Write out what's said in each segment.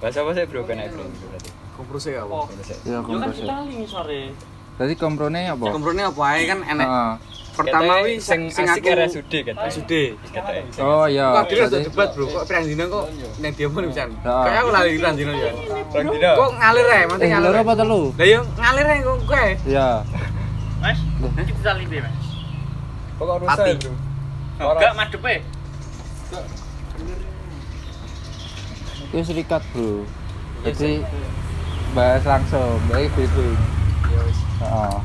Bahasa apa sih bro kena bro berarti? Kompro sih apa? Ya Yo kan kompro. kita lingi sore. Berarti komprone apa? Komprone apa ae kan enek. Heeh. Pertama wi sing asik aku RSUD kan. RSUD. Oh iya. Kok dhewe rada debat, Bro. Kok pirang dino kok ning diomong pisan. Heeh. Kayak aku lali pirang dino ya. Bang Dino. Kok ngalir ae, mati ngalir. Loro apa telu? Lah yo ngalir ae kok kowe. Iya. Mas, kita saling piye, Mas? Pokok Pati. rusak bro. Enggak madepe. Itu serikat, Bro. Jadi bahas langsung, baik briefing. Ya wis. Heeh.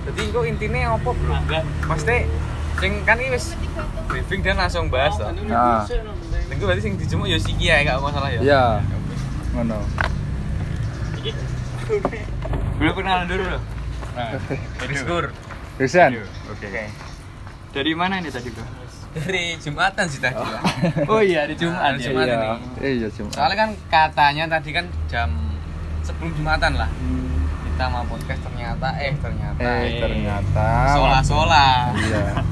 Jadi kok intine apa, Bro? Enggak. Pasti sing kan iki wis briefing dan langsung bahas to. Nah. Lha berarti sing dijemuk ya siki ae gak masalah ya. Iya. Ngono. Bro kenalan dulu bro. Nah, Diskur. Risan. Oke. Dari mana ini tadi bro? Dari Jumatan sih tadi. Oh iya hari Jumat Hari ya. Jumat. Iya. Iya, Jumat. Soalnya kan katanya tadi kan jam sebelum Jumatan lah. Kita mau podcast ternyata Ternyata. sola. Iya.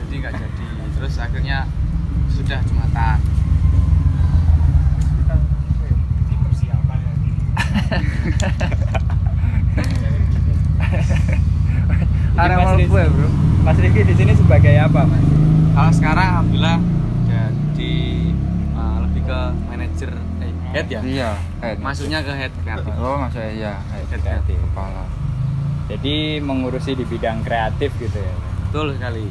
Jadi nggak jadi. Terus akhirnya sudah Jumatan. Ada Mas mau Rizky. gue, Bro. Mas Riki di sini sebagai apa mas? Kalau sekarang alhamdulillah jadi lebih ke manajer head ya. Iya, head. Maksudnya ke head kreatif. Oh, maksudnya iya, head Kreatif. kepala. Jadi mengurusi di bidang kreatif gitu ya. Betul sekali.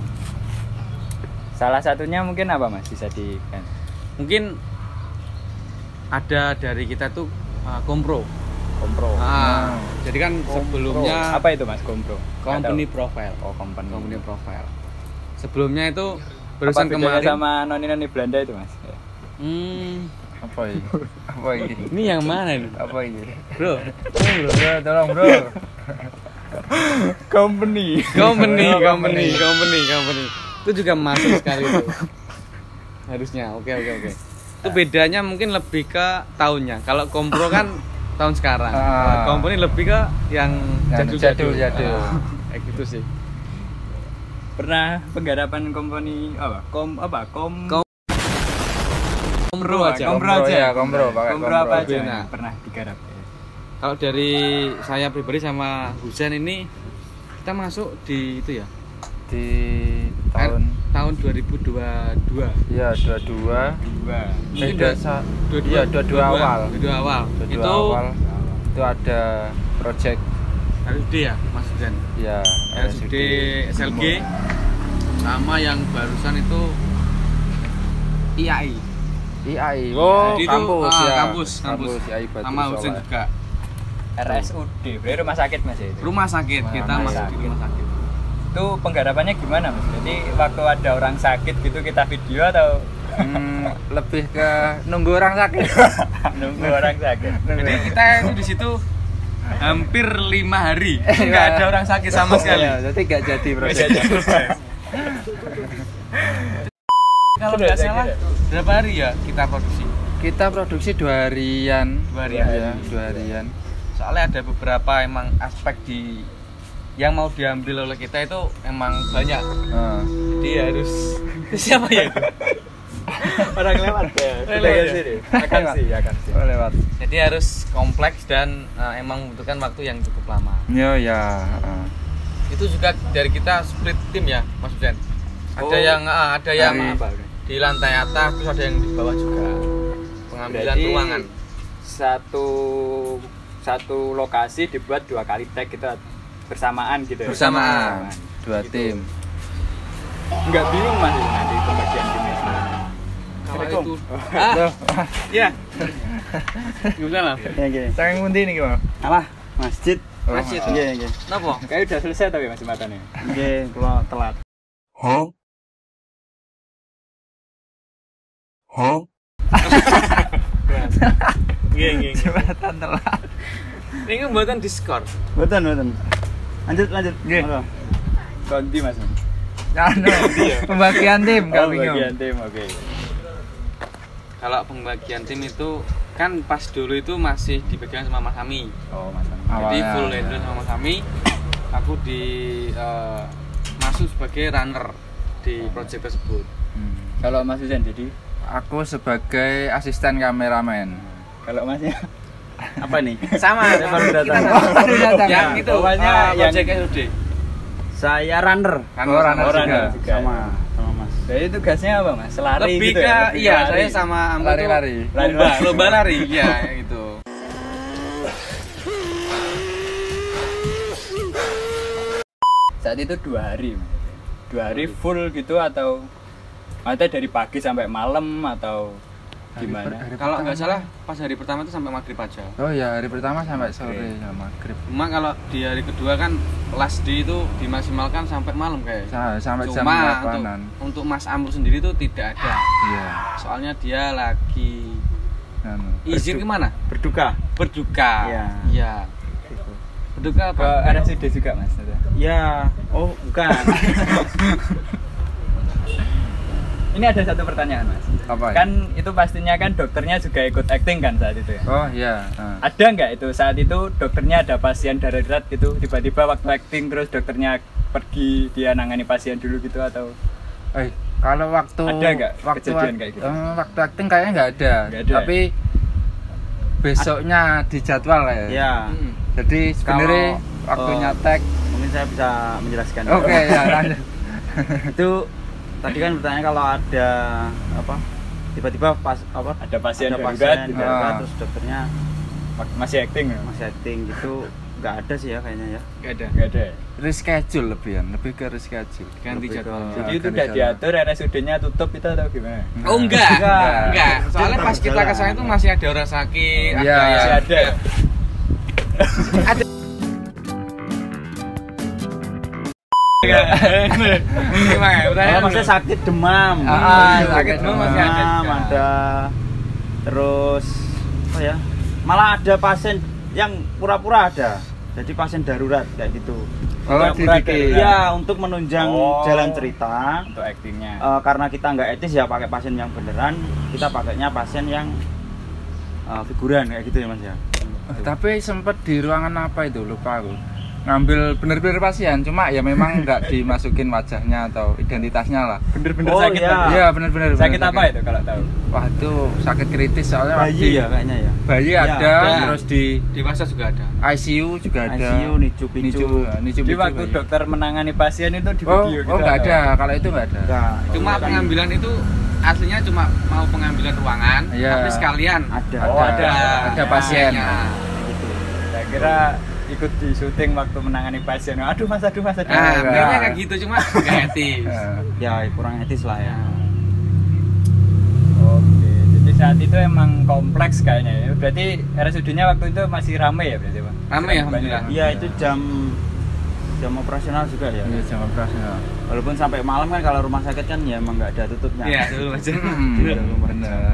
Salah satunya mungkin apa mas bisa di kan? Mungkin ada dari kita tuh kompro. Kompro. Jadi kan sebelumnya Apa itu mas kompro? company profile. Oh company. Company profile. Sebelumnya itu Apa barusan bedanya kemarin. sama noni Belanda itu mas? Apa ini? Apa ini? Ini yang mana ini? Apa ini? Bro, Bro, tolong, Bro. Company. company. Itu juga masuk sekali itu. Harusnya. Oke. Itu bedanya mungkin lebih ke tahunnya. Kalau kompro kan tahun sekarang. Kalau company lebih ke yang jadul. Jadul. Kayak gitu sih. Pernah penggarapan company apa? Kompro Kompro aja. Kompro aja. Ya, kompro, pakai Kompro apa aja? Nah. Pernah digarap. Kalau dari saya pribadi sama Husain ini kita masuk di itu ya. Di tahun 2022. iya 22. Mungkin Iya, 22 awal. 22 awal. 22 Itu awal. Itu ada project RSUD ya, Mas Husain. ya RSUD SLG sama yang barusan itu IAI. IAI. Oh, Jadi itu, kampus ya. kampus. IAI Batu Sama Husain Sawah. juga. RSUD, berarti rumah sakit mas ya itu? Rumah sakit, kita Rumah masuk di sakit. rumah sakit. Itu penggarapannya gimana mas? Jadi waktu ada orang sakit gitu kita video atau Lebih ke nunggu orang sakit. nunggu orang sakit? Jadi kita itu di situ hampir 5 hari nggak ada orang sakit sama sekali. Ya, jadi nggak jadi prosesnya. Kalau nggak salah berapa hari ya kita produksi? Kita produksi 2 harian. 2 harian. Ya, 2 harian. Soalnya ada beberapa emang aspek di yang mau diambil oleh kita itu emang banyak. Nah. Jadi harus siapa ya itu? Orang lewat ya? Lewat ya? Akan sih. Oh, lewat. Jadi harus kompleks dan emang membutuhkan waktu yang cukup lama. Ya. Itu juga dari kita split tim ya, Mas Husain. Ada yang di lantai atas, terus ada yang di bawah juga. Pengambilan Berarti ruangan. Satu lokasi dibuat 2 kali tag kita bersamaan gitu ya? Bersamaan. 2 tim. Nggak bingung mas itu nanti pembagian timnya? Kalau itu Ya. Gimana lah? Ya gini. Saking pundi niki, Mas? Alah, masjid. Oh, Masjid. maaf. Nggih. Napa? Kayak udah selesai tapi mas jembatannya. Nggih, kula telat. Nggih. Jembatan telat. Ini mboten Discord. Mboten. Lanjut. Nggih. Monggo. Ganti mas. Anu, pembagian tim, nggak bingung. Bagian tim, oke. Kalau pembagian tim itu kan pas dulu itu masih dipegang sama Mas Hami. Oh mas. Jadi Awalnya. full handle sama Mas Hami. Aku masuk sebagai runner di project tersebut. Kalau mas Husain jadi Aku sebagai asisten kameramen. Kalau Masnya Apa nih? Sama. Saya baru datang. Baru datang. Yang itu Bawahnya yang Project SUD. Saya runner. Runner runner juga. juga. Sama Mas. Jadi tugasnya apa Mas? Lari Lebih gitu ke ya? iya, Lari. saya sama Ambo tuh Lari-lari. lomba lari, iya gitu. Saat itu 2 hari. 2 hari full gitu atau dari pagi sampai malam atau gimana? Kalau nggak salah pas hari pertama itu sampai maghrib aja. Oh ya, hari pertama sampai sore ya maghrib. Cuma kalau di hari kedua kan last day itu dimaksimalkan sampai malam kayak. Sampai jam Cuma 8-an. untuk Mas Amr sendiri itu tidak ada. Iya. Soalnya dia lagi Anu. izin kemana? Berduka. Berduka. Iya. Iya. Berduka Ke apa? RSUD juga Mas? Ya, oh bukan. Ini ada satu pertanyaan Mas. Apa ya? Kan itu pastinya kan dokternya juga ikut acting kan saat itu ya? Oh iya. Ada nggak itu saat itu dokternya ada pasien darurat gitu tiba-tiba waktu acting terus dokternya pergi dia nangani pasien dulu gitu atau Kalau waktu Ada nggak waktu kejadian kayak gitu? Waktu acting kayaknya nggak ada. Nggak ada. Tapi besoknya dijadwal ya. Ya, Jadi sebenarnya Kalau, waktunya tag. mungkin saya bisa menjelaskan. Oke ya lanjut. Itu tadi kan bertanya kalau ada apa? Tiba-tiba ada pasien ada darurat pasien gitu? darurat, Ah. terus dokternya Masih acting ya? masih acting gitu, nggak ada sih ya kayaknya ya. Nggak ada. Nggak ada ya? Reschedule lebih ke reschedule. Ganti Lebih ke- jadwal. Jadi Ah, itu ganti udah jadwal. diatur RSUD-nya tutup itu atau gimana? Oh enggak. Enggak. Soalnya pas kita ke sana itu masih ada orang sakit, Iya, ada Masih yang ada. gimana ya? Kalau maksudnya sakit demam. sakit demam masih ada juga. ada. Terus apa ya? Malah ada pasien yang pura-pura ada. Jadi pasien darurat kayak gitu. Oh, Pura-pura dibikin. darurat. Ya, untuk menunjang Oh. jalan cerita. Untuk actingnya. Karena kita nggak etis ya pakai pasien yang beneran, kita pakainya pasien yang figuran kayak gitu ya Mas ya. Tapi sempet di ruangan apa itu lupa aku. Ngambil bener-bener pasien, cuma ya memang nggak dimasukin wajahnya atau identitasnya lah. Bener-bener Oh, sakit iya. tadi? Iya bener-bener. Sakit bener apa itu kalau tahu? Wah itu sakit kritis soalnya Bayi waktu- ya kayaknya ya. Bayi Iya, ada, ada. terus di dewasa juga ada. ICU juga ada. ICU, nicu-picu. Jadi waktu dokter menangani pasien itu di Oh, video gitu? nggak atau? ada. Kalau itu nggak ada. Enggak. Cuma pengambilan itu aslinya cuma mau pengambilan ruangan, Iya. tapi sekalian Ada. Oh, ada pasien. pasiennya. Gitu. Saya kira ikut di syuting waktu menangani pasien. Aduh mas. Nah, Enggak. benernya kayak gitu cuma nggak etis. Ya kurang etis lah ya. Oke, jadi saat itu emang kompleks kayaknya ya. Berarti RSUD-nya waktu itu masih ramai ya berarti Pak? Ramai ya, alhamdulillah. Iya itu jam operasional juga ya. Iya, jam operasional. Walaupun sampai malam kan kalau rumah sakit kan ya emang nggak ada tutupnya. Iya, dulu aja. Bener.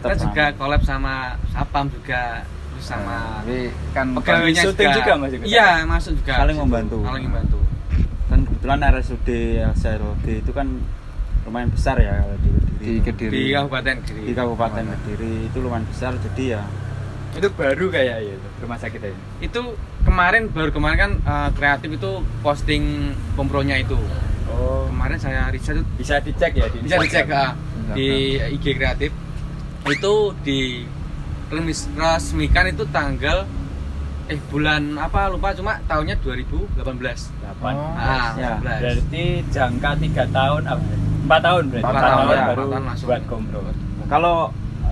Kita juga collab sama Sapam juga, terus sama Tapi kan pegawainya syuting juga masih ikut? Iya, masuk juga. Saling Situ. membantu. Saling membantu. Dan kebetulan RSUD SLG itu kan lumayan besar ya kalau di di Kediri. Di Kediri. Kabupaten Kediri. Di Kabupaten Kediri itu lumayan besar jadi ya Itu baru kayak ya itu rumah sakit ya? Itu baru kemarin kan kreatif itu posting kompronya itu. Oh, Kemarin saya riset itu bisa dicek ya di bisa dicek Instagram? di IG kreatif. Itu di resmikan itu tanggal bulan apa lupa cuma tahunnya 2018. 8. Oh. Ah, ya. 18. Berarti jangka 3 tahun, 4 tahun berarti. 4 4 tahun, tahun ya, baru 4 tahun langsung. buat kompro. kalau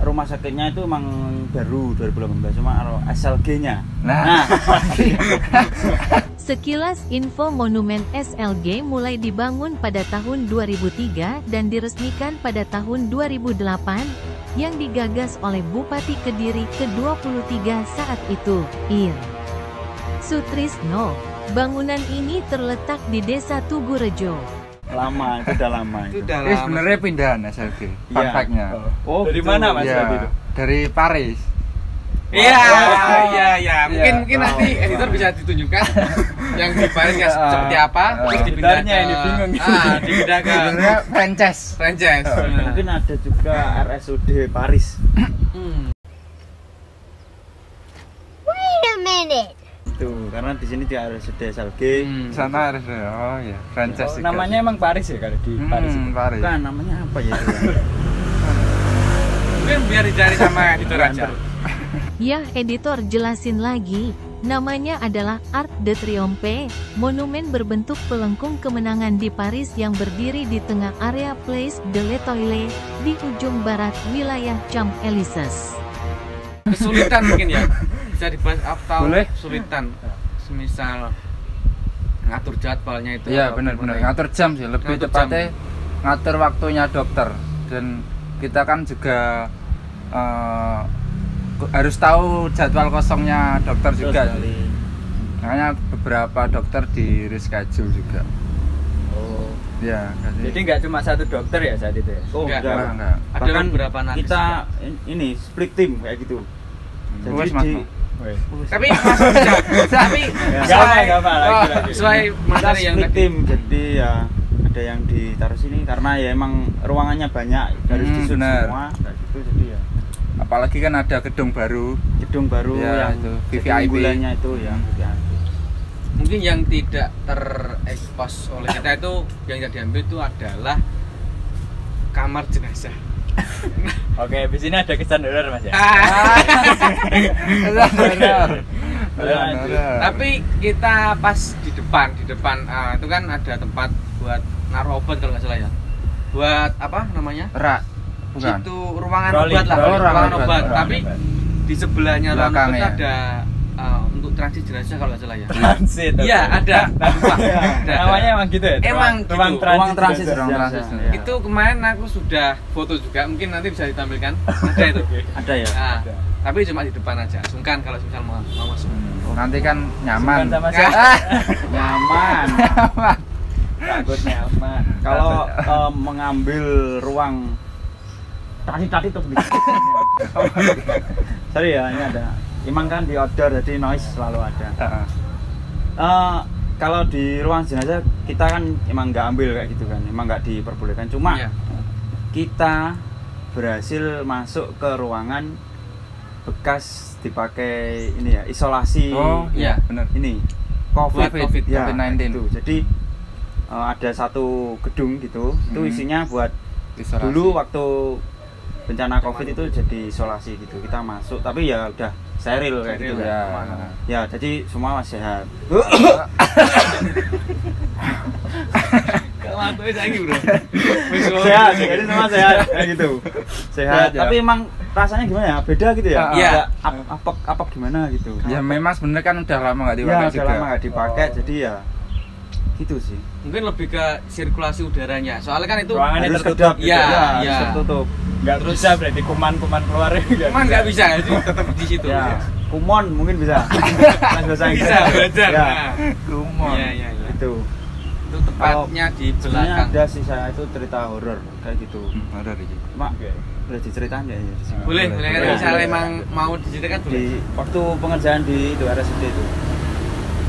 rumah sakitnya itu emang baru 2018 cuma kalau SLG-nya. Nah, Sekilas info monumen SLG mulai dibangun pada tahun 2003 dan diresmikan pada tahun 2008, yang digagas oleh Bupati Kediri ke-23 saat itu, Ir. Sutrisno. Bangunan ini terletak di Desa Tugurejo. Lama, itu udah lama Itu itu. udah ini lama. sebenarnya pindahan SLG. Fun Iya. fact-nya. Oh, Dari gitu. mana Mas Iya, tadi itu? dari Paris. Iya, Wah. iya. Mungkin Wah. nanti editor bisa ditunjukkan yang di Paris nggak seperti apa, terus dipindah Editornya ke ini bingung. dipindah ke Sebenarnya franchise. franchise. Mungkin ada juga RSUD Paris. Wait a minute. Itu karena di sini di RSUD SLG. Sana harus oh ya, franchise. Oh, juga namanya sih. emang Paris ya kalau di Paris itu? Paris. Bukan namanya apa ya? itu ya? Mungkin biar dicari sama editor aja. Yah, editor jelasin lagi. Namanya adalah Arc de Triomphe, monumen berbentuk pelengkung kemenangan di Paris yang berdiri di tengah area Place de l'Étoile, di ujung barat wilayah Champs-Élysées. Kesulitan mungkin ya, bisa dibahas atau Boleh. kesulitan, semisal ngatur jadwalnya itu. Iya atau benar-benar gimana? ngatur jam sih, lebih Ngatur tepatnya ngatur waktunya dokter. Dan kita kan juga harus tahu jadwal kosongnya dokter juga. Makanya beberapa dokter di reschedule juga. Oh. Ya, Jadi nggak cuma satu dokter ya saat itu ya? Oh, Enggak. enggak. Ada Bahkan beberapa nakes kita juga. ini split team kayak gitu. Jadi Wes, Mas, di Mo. Tapi masuk aja. Tapi Nggak apa, lagi. sesuai kita materi yang split tadi. team. Jadi ya ada yang ditaruh sini karena ya emang ruangannya banyak, harus disusun benar. semua kayak gitu. Jadi ya Apalagi kan ada gedung baru. gedung baru Ya, yang itu, jadi VVIP. unggulannya itu ya VVIP. Mungkin yang tidak terekspos oleh kita itu yang tidak diambil itu adalah kamar jenazah. Oke, di sini ada kesan horor Mas ya. Tapi kita pas di depan itu kan ada tempat buat naruh obat kalau nggak salah ya. Buat apa namanya? Rak, bukan. Itu ruangan Rolling. obat lah, Oh, ruangan ruangan obat, obat. ruangan Tapi di sebelahnya ruangan obat Belakangnya. ada untuk transit jenazah kalau nggak salah ya. Transit. Iya ada. Lupa. Ada. Namanya emang gitu ya? Emang ruang gitu. transit. Ruang transit. jenazah. Ruang transit. Ya. Itu kemarin aku sudah foto juga, mungkin nanti bisa ditampilkan. Ada itu. Ada ya. Nah, tapi cuma di depan aja. Sungkan kalau misal mau masuk. Nanti kan nyaman. Bukan sama siapa? Nyaman. Takut nyaman. Kalau mengambil ruang tadi tuh sorry ya, ini ada emang kan di outdoor jadi noise selalu ada. Kalau di ruang jenazah kita kan emang nggak ambil kayak gitu kan, emang nggak diperbolehkan. Cuma Iya. kita berhasil masuk ke ruangan bekas dipakai ini ya, isolasi. Oh iya, benar. Ini COVID, Buat COVID, ya, COVID-19. itu. Jadi ada satu gedung gitu, itu isinya buat Isolasi. dulu waktu bencana COVID itu jadi isolasi gitu. Kita masuk, tapi ya udah steril kayak gitu ya. ya. Jadi semua masih sehat. Kalau itu lagi bro. Sehat, jadi semua sehat kayak gitu. Sehat. Sehat, ya. Tapi emang rasanya gimana ya? Beda gitu ya? Iya. Apa gimana gitu? Ya memang sebenarnya kan udah lama nggak Ya, dipakai udah juga. lama nggak dipakai, jadi ya gitu sih. Mungkin lebih ke sirkulasi udaranya. Soalnya kan itu Ruangannya Harus tertutup. kedap gitu. Iya, harus iya. tertutup. Nggak bisa berarti kuman-kuman keluar. emang nggak bisa, jadi tetap di situ. Ya, kumon mungkin bisa. Bahasa Inggris. Bisa belajar. Ya, Nah, Kumon. iya iya iya. itu. Itu tepatnya di Sebenarnya belakang. ada sih saya itu cerita horor kayak gitu. Ada iki. Cuma boleh diceritain ya di sini. Boleh, Boleh, kalau boleh. misalnya emang mau diceritakan boleh. Di waktu pengerjaan di itu RSUD itu.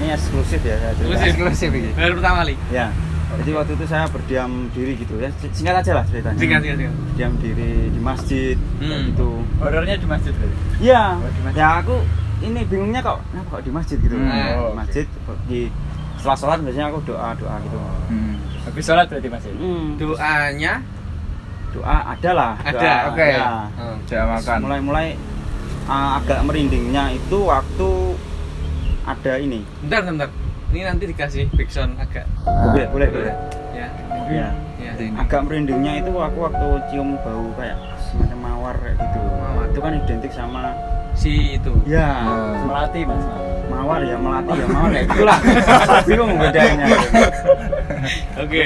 Ini eksklusif ya saya cerita. Eksklusif iki. Baru pertama kali. Ya. Jadi waktu itu saya berdiam diri gitu ya. Singkat aja lah ceritanya. Singkat. Berdiam diri di masjid kayak gitu. Horornya di masjid berarti. Iya. Oh, di masjid. Ya aku ini bingungnya kok kenapa kok di masjid gitu. Oh, Di masjid di setelah sholat biasanya aku doa gitu. Habis sholat berarti Mas ya? Doanya Doa ada lah. Ada, doa, oke. ya. Jangan makan. Mulai agak merindingnya itu waktu ada ini. bentar. Ini nanti dikasih backsound agak Boleh. ya. Ya. Ya. Agak merindingnya itu aku waktu cium bau kayak semacam mawar kayak gitu. Mawar. Itu kan identik sama Si itu. ya Melati Mas. mawar ya, melati ya, mawar kayak gitulah. Bingung bedanya. Oke.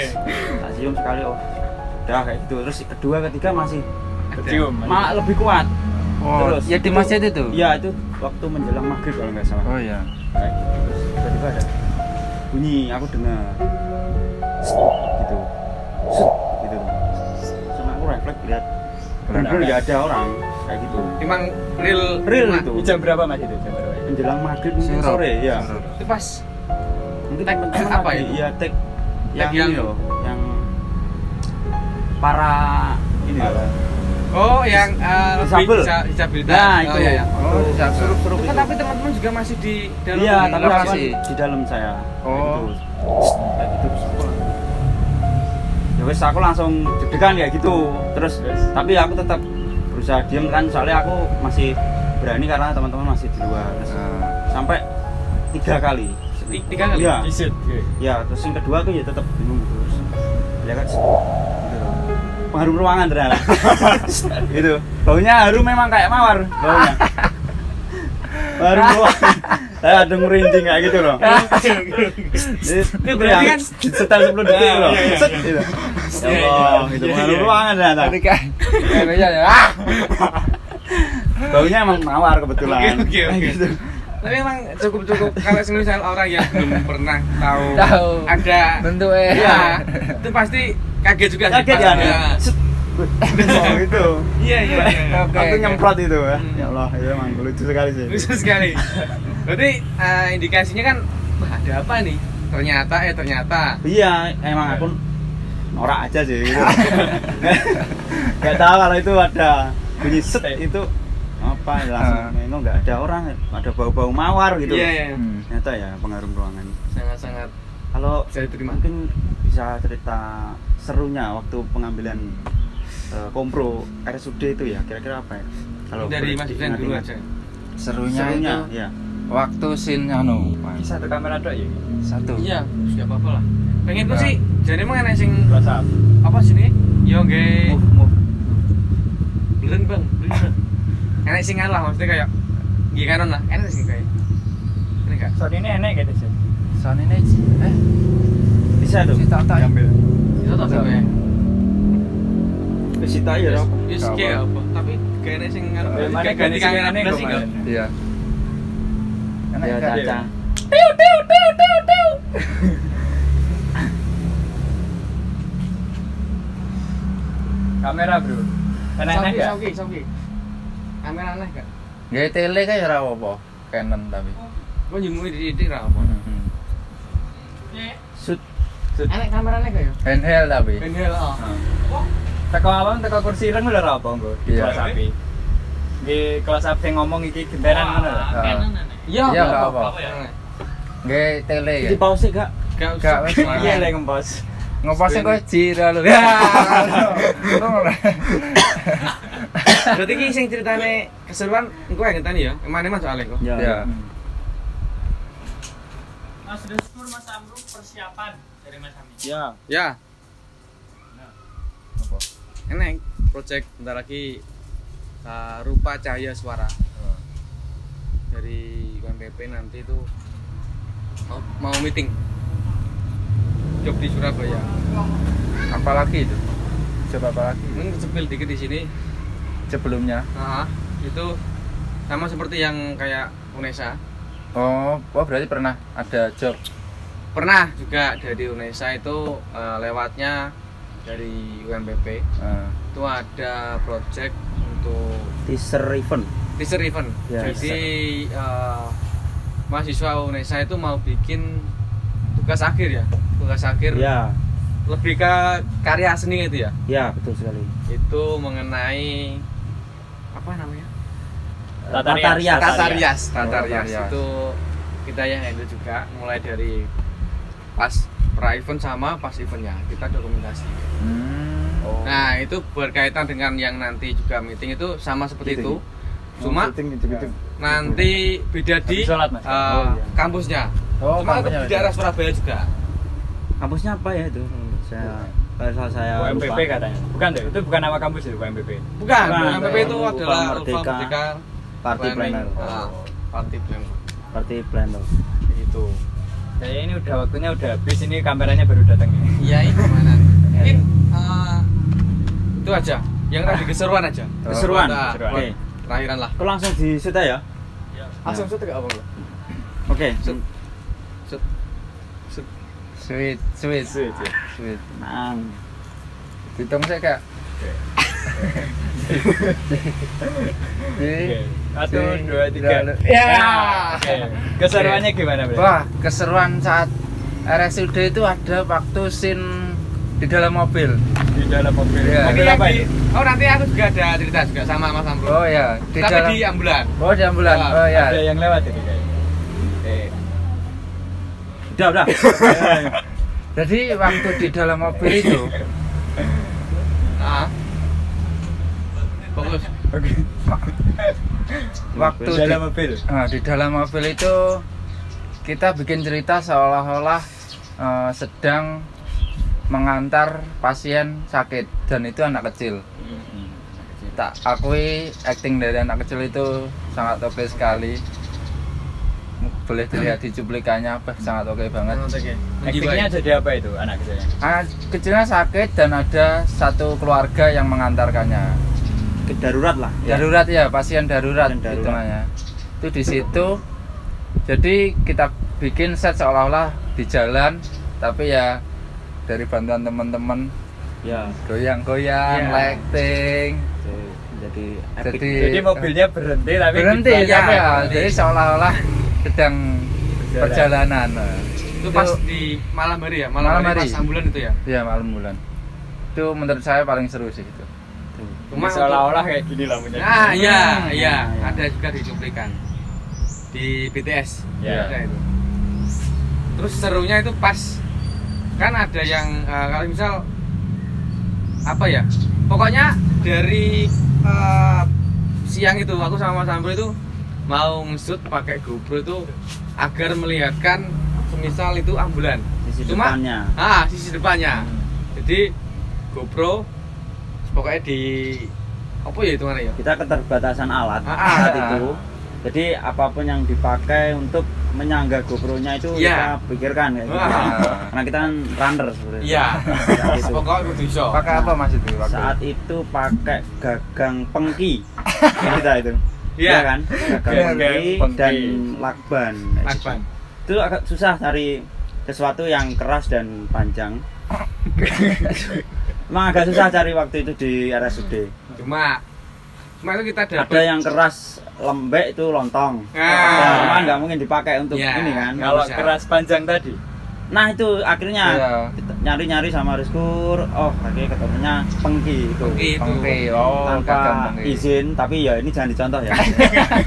Tak cium sekali, oh udah kayak gitu. Terus kedua ketiga masih Kecium. malah lebih kuat. Oh, Terus ya di masjid itu? Iya, itu waktu menjelang maghrib kalau nggak salah. Oh iya. Kayak gitu. Terus tiba-tiba ada bunyi, aku dengar gitu, gitu. Sama aku refleks lihat, bener-bener nggak ada orang kayak gitu. Emang real Real rumah. itu. Ini jam berapa Mas itu? Jam berapa? ya? Menjelang maghrib mungkin Surup. sore ya. Itu pas Mungkin Tag teman-teman apa lagi, itu? iya tag Tag yang yang- ini loh, yang para ini loh. Oh, yang Disabel. disabilitas. Nah, itu. Oh, iya, iya. Oh, disabel. Surup-surup Itu kan itu. tapi teman-teman juga masih di dalam. Iya, di tapi lokasi. aku di dalam saya. Oh. Kayak gitu. Terus aku ya wes aku langsung deg-degan kayak gitu. Terus tapi aku tetap berusaha berusaha diem kan, soalnya aku masih berani karena teman-teman masih di luar. Terus, sampai 3 kali. 3 kali? Iya. Isit. Ya, terus yang kedua aku ya tetap bingung terus. Ya kan gitu. Pengharum ruangan ternyata. Gitu. Baunya harum memang kayak mawar baunya. Harum ruangan. Saya ada merinding kayak gitu loh. Itu berarti kan setel 10 detik loh. Set gitu. Ya Allah, itu pengharum ruangan ternyata. Kayaknya ya. Baunya emang mawar kebetulan. Oke. Gitu. Tapi emang cukup kalau semisal orang yang belum pernah tahu ada bentuknya. ya, itu pasti kaget juga sih. Kaget Pas- ya. Set. Oh gitu. Iya. Oke, Aku oke. nyemprot itu ya. Ya Allah, itu emang lucu sekali sih. Lucu sekali. Berarti indikasinya kan wah, ada apa nih? Ternyata. Iya, emang aku norak aja sih gitu. Gak tahu kalau itu ada bunyi set itu apa ya, langsung nengok nggak ada orang, ada bau-bau mawar gitu. Iya. Ternyata ya pengharum ruangan. Sangat-sangat Kalau bisa diterima. mungkin bisa cerita serunya waktu pengambilan kompro RSUD itu ya, kira-kira apa ya? Kalau dari boleh Mas Ifan dulu diingat-ingat. aja. Serunya Serunya, itu ya. waktu scene anu, Satu kamera tok ya. satu. Iya, enggak apa-apa lah. Pengen tuh sih, jadi emang enak sing Close up. apa sini? Yo nggih. Move. Belen bang. Enak sing lah maksudnya kayak nggih kanon lah. Enak sih kayak. Ini enggak? Sound ini enak gitu sih. Sound ini Bisa tuh. si tak Ambil. Itu tak sih kayak. Kesita ya dong. Yes, kayak apa? Tapi kayak enak sing ngaruh. Mana Kayak ganti kamera nih plus iki. Iya. Ya Caca. Kamera, Bro. Enak-enak ya? Sauki. Kamera aneh gak? Gaya tele kan ya ora apa. Canon tapi. Kok nyumui di ra apa? Shoot. Enak kamera aneh gak ya? Handheld tapi. Pendel ah. Teko apa? Teko kursi ireng lho apa engko di Iya. kelas api. Di kelas api ngomong iki genteran ngono lho. Iya, Iya, nggak nggak apa. Gaya tele ya. Di pause gak? Gak wes. Iya lek ngempos. Ngopasnya kok jira lu. Berarti ki sing ceritane keseruan engko ya ngenteni ya. Emane Mas soalnya kok. Ya. Mas Deskur, Mas Amru persiapan dari Mas Ami. Ya. Ya. Apa? Enak project bentar lagi Rupa Cahaya Suara. Dari UMPP nanti itu mau meeting. Job di Surabaya. Apalagi itu? Coba apa lagi? Mungkin sepil dikit di sini. Sebelumnya. Itu sama seperti yang kayak UNESA. Oh, berarti pernah ada job. Pernah juga dari UNESA itu lewatnya dari UMPP. Itu ada project untuk Teaser event. teaser event. Ya, Jadi mahasiswa UNESA itu mau bikin tugas akhir ya. Tugas akhir Ya. lebih ke karya seni itu ya. Ya, betul sekali. Itu mengenai apa namanya? Tata rias. Tata rias itu kita yang handle juga mulai dari pas pra event sama pas eventnya kita dokumentasi. Nah itu berkaitan dengan yang nanti juga meeting itu sama seperti Gitu, itu. Cuma gitu. nanti beda di Habis sholat, Mas. kampusnya. Oh, Cuma itu kampusnya di daerah Surabaya juga. Kampusnya apa ya itu? Kalau saya UMPP lupa. katanya. Bukan tuh, itu bukan nama kampus itu UMPP. Bukan, Bukan, UMPP itu Ulfa adalah Merdeka. Ulfa Merdeka Party Planning. Planner. Party Planner. Party Planner. Itu. Kayaknya ini udah waktunya udah habis, ini kameranya baru datang nih. Iya, ini gimana nih? Mungkin itu aja. Yang tadi keseruan aja. Keseruan. Nah, Keseruan. buat terakhiran lah. Kau langsung di shoot ya? Langsung shoot enggak apa lo? Oke. Shoot. Sweet. Nang. Hitung saya kayak Oke. 1, 2, 3. Ya. Oke. Keseruannya gimana, Bro? Wah, keseruan saat RSUD itu ada waktu scene di dalam mobil. Di dalam mobil. Iya. Nanti Mobil yang apa di, itu? oh nanti aku juga ada cerita juga sama Mas Amrul. Oh ya, di Tapi dalam. di ambulan. Oh, di ambulan. Ah, Oh ya. Ada yang lewat ini kayaknya. Oke. Udah. Jadi waktu di dalam mobil itu Ah. Bagus. Waktu Di dalam mobil. Di dalam mobil itu kita bikin cerita seolah-olah sedang mengantar pasien sakit dan itu anak kecil. Tak akui acting dari anak kecil itu sangat oke sekali. Boleh dilihat di cuplikannya, sangat oke banget. Actingnya jadi apa itu anak kecilnya? Anak kecilnya sakit dan ada satu keluarga yang mengantarkannya. Darurat lah. Darurat ya, pasien darurat, Pasien darurat. itu namanya. Itu di situ. Jadi kita bikin set seolah-olah di jalan, tapi ya dari bantuan teman-teman Ya. goyang-goyang, lighting. Jadi mobilnya berhenti tapi Berhenti di ya, belakang ya. Jadi seolah-olah sedang perjalanan. Itu pas di malam hari ya, Malam hari. pas ambulan itu ya. Iya, malam bulan. Itu menurut saya paling seru sih itu. Cuma seolah-olah kayak gini lampunya. Nah, iya, ada juga di cuplikan di BTS. Ya. Ada itu. Terus serunya itu pas kan ada yang kalau misal apa ya? Pokoknya dari siang itu aku sama Mas Ambro itu mau nge-shoot pakai GoPro itu agar melihatkan semisal itu ambulan. Sisi Cuma depannya. sisi depannya. Jadi GoPro pokoknya di apa ya itu mana ya? Kita keterbatasan alat Ah, saat itu. Jadi apapun yang dipakai untuk menyangga GoPro-nya itu Iya. kita pikirkan kayak gitu. Karena kita kan runner sebenarnya. Iya. Saat itu. Pokoknya kudu iso. Pakai apa Mas itu waktu? Saat itu pakai gagang pengki. Kita itu. Iya. kan? Gagang pengki Pengki. dan lakban. Lakban. Itu agak susah cari sesuatu yang keras dan panjang. Emang agak susah cari waktu itu di RSUD. Cuma itu kita dapat Ada yang keras lembek itu lontong. Ah. Cuma nggak mungkin dipakai untuk Ya. ini kan. Nggak Kalau bisa. keras panjang tadi. Nah itu akhirnya Iya. nyari-nyari sama Rizkur. Oh akhirnya ketemunya pengki itu. Pengki itu. Pengki. Oh, gagang Tanpa pengki. izin, tapi ya ini jangan dicontoh ya.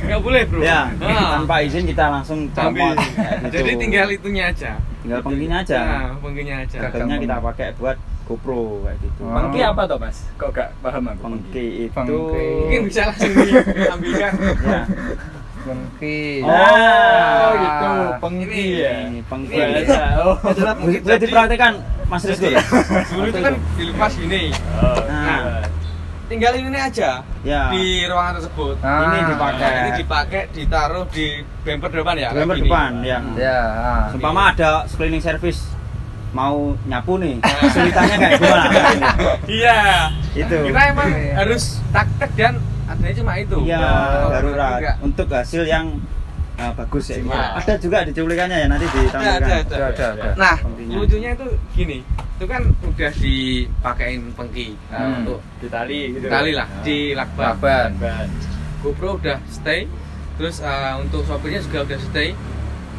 nggak boleh bro. Ya, Ah. tanpa izin kita langsung Ambil. copot. Kayak gitu. Jadi tinggal itunya aja. tinggal pengkinya aja. Nah, pengkinya aja. Gagangnya kita pakai buat GoPro kayak gitu. Oh. Pengki apa toh Mas? Kok gak paham aku? Pengki itu Pengki. Mungkin bisa langsung diambilkan. ya. Pengki. Oh, itu pengki ya. Ini pengki. Bahasa. Oh. Boleh dipraktekkan Mas Rizky ya? Dulu itu kan dilepas gini. Oh, Nah. Tinggal ini aja Ya. di ruangan tersebut. Ini dipakai. Ini dipakai, ditaruh di bumper depan ya. Bumper kayak gini. depan ya. Ya. Seumpama ada cleaning service mau nyapu nih, kesulitannya kayak gimana? Iya. Itu. Kita emang harus taktek dan adanya cuma itu. Iya, Kalau darurat enggak. untuk hasil yang bagus ya. Iya. Ada juga di cuplikannya ya nanti ditampilkan. Ada. Nah, Pengkinya. lucunya itu gini. Itu kan udah dipakein pengki untuk Ditali gitu. tali lah di lakban. Lakban. Ban. GoPro udah stay. Terus untuk sopirnya juga udah stay.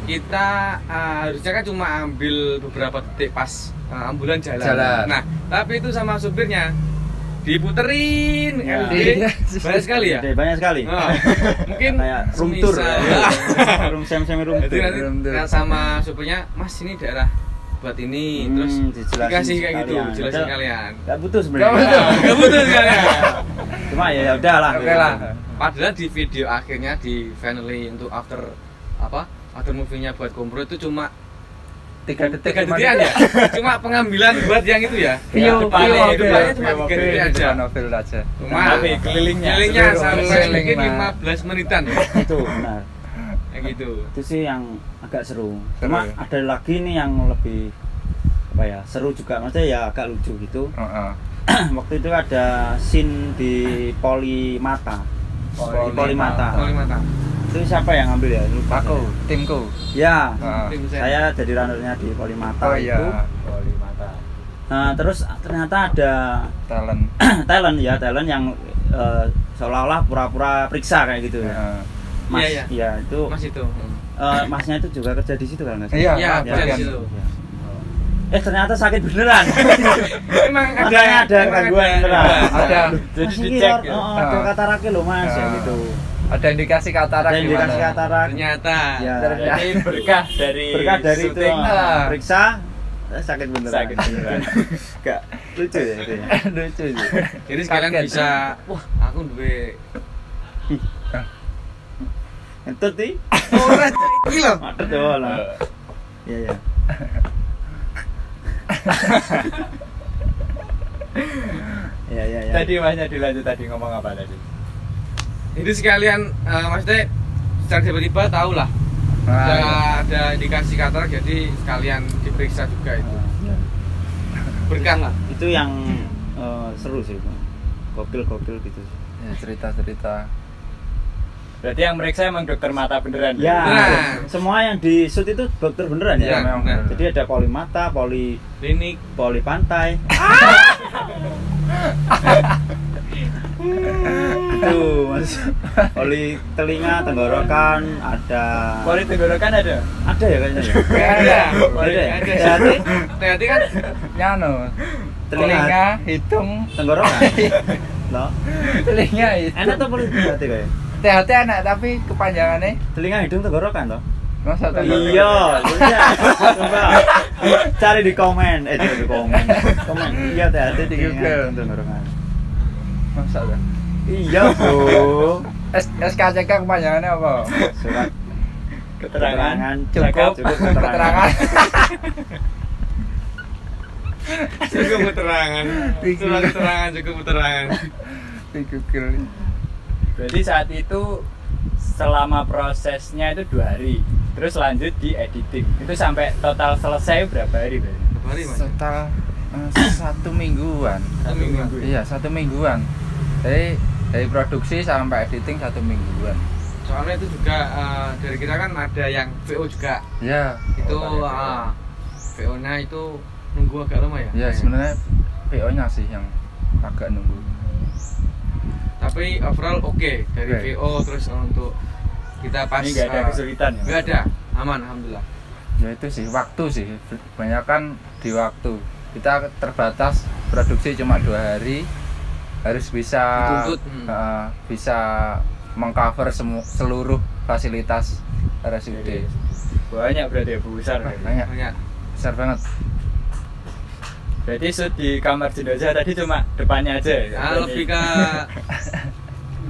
Kita harusnya kan cuma ambil beberapa detik pas ambulan jalan. Nah, tapi itu sama supirnya diputerin Ya. LD banyak sekali ya. Jadi banyak sekali. Nah, mungkin Kayak room tour semisal- ya. Room semi room Jadi tour. nanti sama supirnya, Mas ini daerah buat ini, terus dijelasin dikasih kayak gitu, sekalian. jelasin Padahal kalian. Gak butuh sebenarnya. Gak butuh sekalian. Cuma ya udah lah. Oke lah. Padahal di video akhirnya di finally untuk after movie-nya buat GoPro itu cuma 3 detik. 3 detikan ya. Cuma pengambilan buat yang itu ya. View Depannya mobil. cuma 3 detik aja. Novel aja. Cuma Tapi kelilingnya sampai keliling, mungkin Mas. 15 menitan ya. Itu benar. Kayak gitu. Itu sih yang agak seru. Seru Cuma ya? ada lagi nih yang lebih apa ya, seru juga, maksudnya ya agak lucu gitu. Heeh. Waktu itu ada scene di Polimata. Di Polimata. Polimata. Itu siapa yang ngambil ya? Lupa Aku, saya. timku. Ya, Heeh. Tim saya jadi runnernya di Polimata Oh itu. iya. Poli mata. Nah, terus ternyata ada Talent. talent yang seolah-olah pura-pura periksa kayak gitu ya. Heeh. Mas, Iya, iya itu Mas itu. masnya itu juga kerja di situ kan? Iya, Iya, ya, kerja bagian. di situ. Ternyata sakit beneran. Emang Makanya ada gangguan beneran. Ada. Jadi Mas, ini dicek lor, ya? ada kataraknya loh Mas ya Ah. gitu. Ada indikasi katarak Ada indikasi gimana? katarak. ternyata Ya. Jadi berkah dari Berkah dari itu syuting. periksa sakit beneran. Sakit beneran. Gak lucu ya itu ya. Lucu sih. Jadi sekalian Kaget. bisa, wah aku duwe Entut sih. ora iki lho. Ada tuh lah. Iya ya. Ya. Tadi Masnya dilanjut tadi ngomong apa tadi? Itu sekalian maksudnya secara tiba-tiba tahu lah. Ada indikasi katarak jadi sekalian diperiksa juga itu. Berkah lah. Itu yang seru sih itu. Gokil gitu. Ya, cerita-cerita. Berarti yang meriksa emang dokter mata beneran? Ya, Nah. semua yang di shoot itu dokter beneran Ya, ya. memang benar. Jadi ada poli mata, poli Klinik. pantai. Itu mas, poli telinga, tenggorokan, ada. Poli tenggorokan ada? Ada ya kayaknya. Ya? Ada. Ada ya? Ada. Hati, Hati kan Nyano. Telinga. Telinga, hidung, tenggorokan. Loh, telinga itu. enak tuh poli hati kayak. THT enak tapi kepanjangannya Telinga, hidung, tenggorokan toh? masa Iya, sudah. Coba cari di komen. Cari di komen. Komen. Iya, hati Di telinga, Google. hidung, tenggorokan. masa tuh. Iya, Bu. SKCK kepanjangannya apa? Surat Keterangan Cukup keterangan. Cukup keterangan. Surat keterangan cukup keterangan. Di Google. Berarti saat itu selama prosesnya itu 2 hari. Terus lanjut di editing. Itu sampai total selesai berapa hari berarti? Berapa hari Mas? Setelah 1 mingguan. 1 minggu. Iya, 1 mingguan. Dari produksi sampai editing 1 mingguan. Soalnya itu juga dari kita kan ada yang VO juga. Ya, Itu VO-nya itu nunggu agak lama ya. ya sebenarnya PO-nya sih yang agak nunggu. Tapi overall oke dari Oke. VO terus untuk kita pas Ini nggak ada kesulitan ya? nggak ada, aman alhamdulillah. Ya itu sih waktu sih. Kebanyakan di waktu. Kita terbatas produksi cuma 2 hari. Harus bisa Dituntut, bisa mengcover seluruh fasilitas RSUD. Banyak berarti ya, besar. Banyak, Banyak. besar banget. Berarti shoot di kamar jenazah tadi cuma depannya aja ya? Lebih ke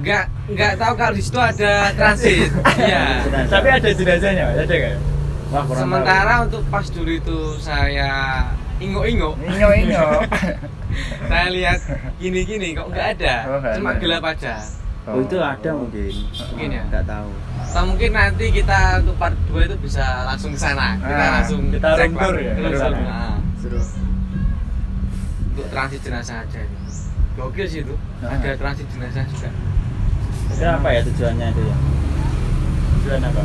nggak tahu kalau di situ ada transit. Iya. Tapi ada jenazahnya, Mas? Ada nggak? Wah, kurang Sementara untuk pas dulu itu saya ingok-ingok, Inyo. saya lihat gini-gini kok nggak ada, Oh, nggak cuma ada. gelap aja. tahu. Oh, itu ada mungkin. Mungkin ya. Enggak tahu. Atau mungkin nanti kita untuk part 2 itu bisa langsung ke sana. Kita langsung kita cek, room tour Pak. ya? Room tour. Sana. Nah, Seru. untuk transit jenazah aja ini. Gokil sih itu. Nah. Ada transit jenazah juga. Itu apa ya tujuannya itu ya? Tujuan apa?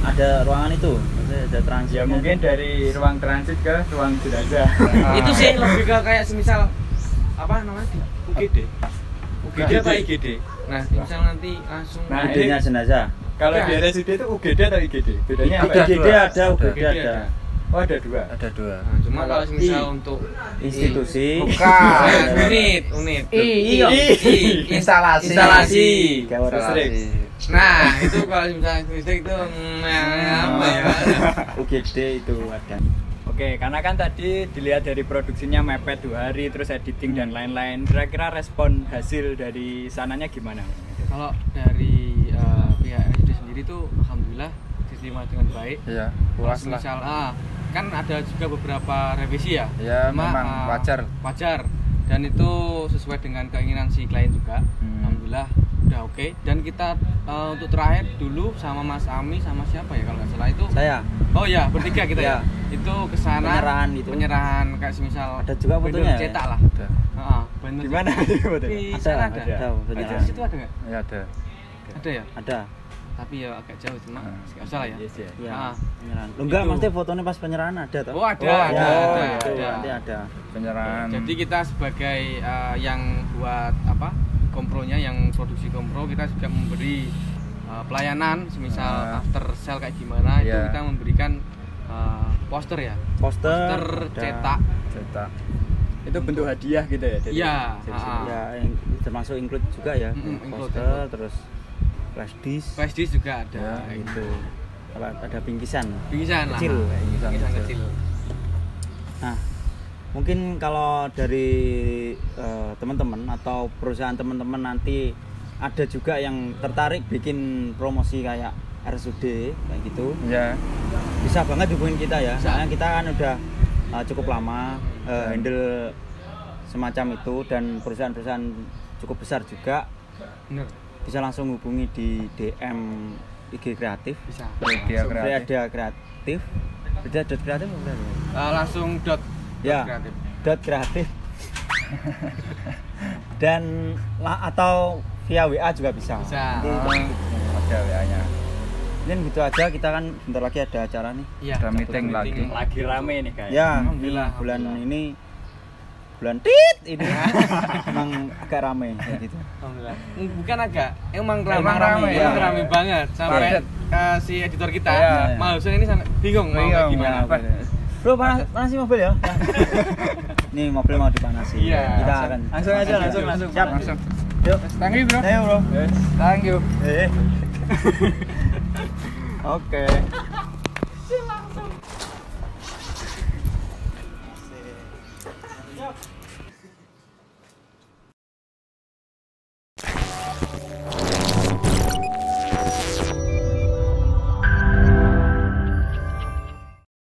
Ada ruangan itu, maksudnya ada transitnya. Ya mungkin dari ruang transit ke ruang jenazah. Itu sih lebih ke kayak semisal apa namanya di UGD. UGD apa IGD? Nah, misal nanti langsung Nah, idenya jenazah. Kalau di Nah. RSUD itu UGD atau IGD? Bedanya apa? Ada UGD dua. ada, UGD UGD ada. ada. Oh ada 2. Ada 2. Nah, cuma kalau misal untuk Institusi. Bukan. unit. Iya. Instalasi. Instalasi. Gawat listrik. Nah, itu kalau misalnya listrik itu apa ya? UGD itu ada. Oke, karena kan tadi dilihat dari produksinya mepet 2 hari, terus editing dan lain-lain. Kira-kira respon hasil dari sananya gimana? Kalau dari pihak RSUD sendiri tuh alhamdulillah diterima dengan baik. Iya, puas lah. Misal kan ada juga beberapa revisi ya. Ya, Cuma, memang wajar. Wajar. Dan itu sesuai dengan keinginan si klien juga. Alhamdulillah udah oke. Dan kita untuk terakhir dulu sama Mas Ami sama siapa ya kalau nggak salah itu. Saya. Oh ya, bertiga kita ya. Ya. Itu kesana Penyerahan itu. Penyerahan kayak semisal Ada juga vendor fotonya ya? cetak lah. Ada. Bener. Di mana itu fotonya? Di Ada, sana ada. ada Di penyerahan. situ ada nggak? Ya ada. Ada ya. Ada. Tapi ya agak jauh cuma Hmm. nggak usah lah ya. Yes, ya. Iya. Ah. Penyerahan. Lo enggak, Itu. maksudnya fotonya pas penyerahan ada toh? Oh ada, Oh, ada, oh, ada, iya, Itu ada. nanti ada. Penyerahan. Jadi kita sebagai yang buat apa kompronya, yang produksi kompro, kita juga memberi pelayanan, semisal after sale kayak gimana itu Iya. kita memberikan poster ya, Poster ada. cetak. cetak. Itu bentuk hadiah gitu ya? dari- Iya. dari sini. Ya, yang termasuk include juga ya. Include, Poster include. terus flash disk. Flash disk juga ada. Ya, kayak itu. gitu. Kalau ada bingkisan. Bingkisan lah. Kecil. Bingkisan Bingkisan kecil. Nah, mungkin kalau dari teman-teman atau perusahaan teman-teman nanti ada juga yang tertarik bikin promosi kayak RSUD kayak gitu, Ya. bisa banget hubungin kita ya. Soalnya kita kan udah cukup lama handle semacam itu, dan perusahaan-perusahaan cukup besar juga. Bener. Bisa langsung hubungi di DM IG Kreatif. Bisa. Media kreatif. Freda Kreatif. Freda dot kreatif apa benar? Langsung dot Ya. kreatif. Dot kreatif. Dan atau via WA juga bisa. Bisa. Nanti Ada WA-nya. mungkin gitu aja, kita kan bentar lagi ada acara nih. Iya. Ada meeting lagi. Lagi rame nih kayaknya. Ya, Alhamdulillah, bulan alhamdulillah. ini bulan tit ini emang agak rame kayak gitu. Alhamdulillah. Bukan agak, emang rame. Emang rame, Emang ya. rame banget sampai Padat. si editor kita Iya. Mahusun ini sampai bingung mau kayak gimana. Bro, panasi mobil ya. Nih mobil mau dipanasi. Iya. Kita akan Langsung aja, langsung. Siap. Langsung. Yuk. Thank you, bro. Ayo, Bro. Thank you. Oke.